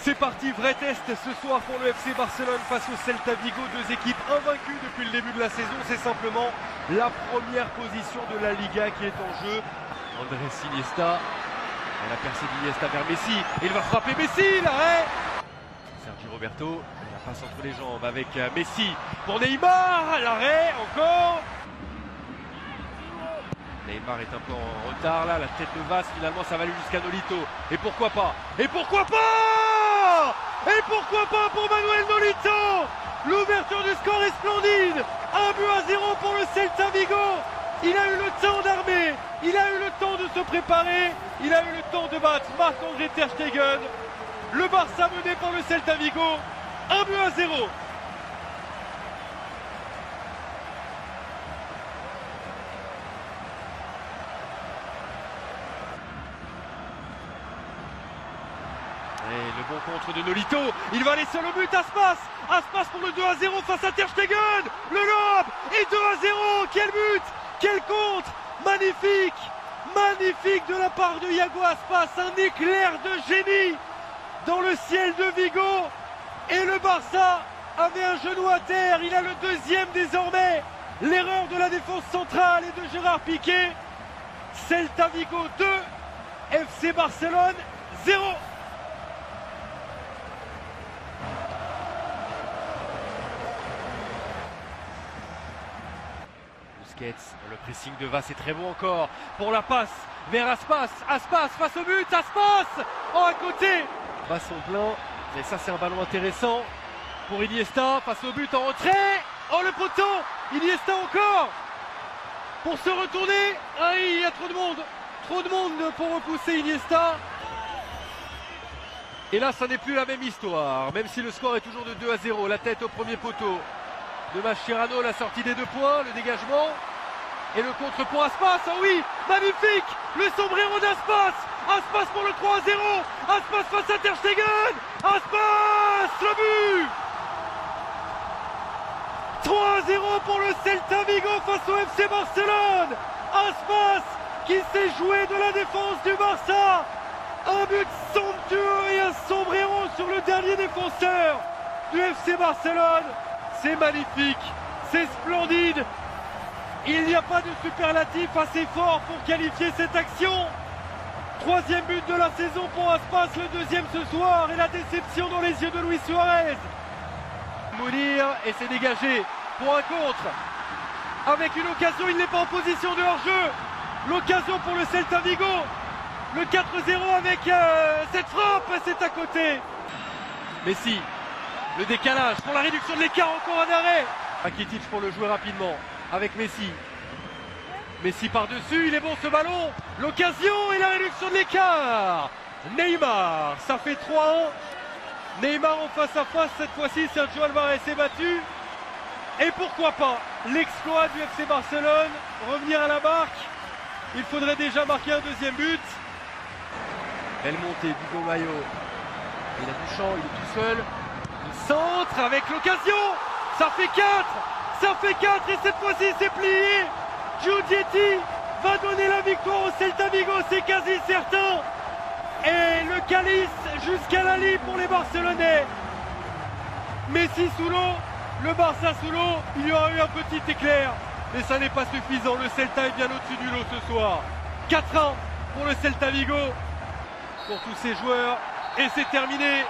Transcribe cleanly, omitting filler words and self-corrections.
C'est parti, vrai test ce soir pour le FC Barcelone face au Celta Vigo, deux équipes invaincues depuis le début de la saison. C'est simplement la première position de la Liga qui est en jeu. Andrés Iniesta, la percée d'Iniesta vers Messi, et il va frapper Messi, l'arrêt. Sergi Roberto, la passe entre les jambes avec Messi pour Neymar, l'arrêt encore. Neymar est un peu en retard là, la tête de Vaz, finalement ça va aller jusqu'à Nolito. Et pourquoi pas? Et pourquoi pas? Et pourquoi pas pour Manuel Nolito? L'ouverture du score est splendide. 1-0 pour le Celta Vigo. Il a eu le temps d'armer, il a eu le temps de se préparer, il a eu le temps de battre Marc-André Ter Stegen. Le Barça mené par le Celta Vigo, 1-0. Et le bon contre de Nolito, il va aller sur le but, Aspas pour le 2-0 face à Ter Stegen, le lob, et 2-0, quel but, quel contre, magnifique, magnifique de la part de Iago Aspas, un éclair de génie dans le ciel de Vigo, et le Barça avait un genou à terre, il a le deuxième désormais, l'erreur de la défense centrale et de Gérard Piqué. Celta Vigo 2, FC Barcelone 0. Le pressing de Vaz est très bon encore pour la passe vers Aspas, Aspas face au but, Aspas à côté, Vaz en plein, et ça c'est un ballon intéressant pour Iniesta face au but en retrait, oh le poteau, Iniesta encore pour se retourner, ah, il y a trop de monde pour repousser Iniesta, et là ça n'est plus la même histoire, même si le score est toujours de 2-0, la tête au premier poteau de Mascherano, la sortie des 2 points, le dégagement et le contre pour Aspas, oh oui, magnifique, le sombrero d'Aspas, Aspas pour le 3-0, Aspas face à Ter Stegen, Aspas, le but 3-0 pour le Celta Vigo face au FC Barcelone, Aspas qui s'est joué de la défense du Barça, un but somptueux et un sombrero sur le dernier défenseur du FC Barcelone. C'est magnifique, c'est splendide. Il n'y a pas de superlatif assez fort pour qualifier cette action. 3e but de la saison pour Aspas, le 2e ce soir, et la déception dans les yeux de Luis Suarez. Mounir, et c'est dégagé pour un contre. Avec une occasion, il n'est pas en position de hors-jeu. L'occasion pour le Celta Vigo. Le 4-0 avec cette frappe, c'est à côté. Messi. Le décalage pour la réduction de l'écart, encore un arrêt. Rakitic pour le jouer rapidement avec Messi. Messi par-dessus, il est bon ce ballon. L'occasion et la réduction de l'écart. Neymar, ça fait 3-1. Neymar en face à face, cette fois-ci Sergio Alvarez est battu. Et pourquoi pas l'exploit du FC Barcelone, revenir à la marque. Il faudrait déjà marquer un 2e but. Belle montée d'Hugo Mayo. Il a du champ, il est tout seul. Le centre avec l'occasion, ça fait 4 et cette fois-ci c'est plié. Giudietti va donner la victoire au Celta Vigo, c'est quasi certain. Et le calice jusqu'à la ligne pour les Barcelonais. Messi sous l'eau, le Barça sous l'eau, il y aura eu un petit éclair, mais ça n'est pas suffisant, le Celta est bien au-dessus du lot ce soir. 4-1 pour le Celta Vigo, pour tous ces joueurs, et c'est terminé.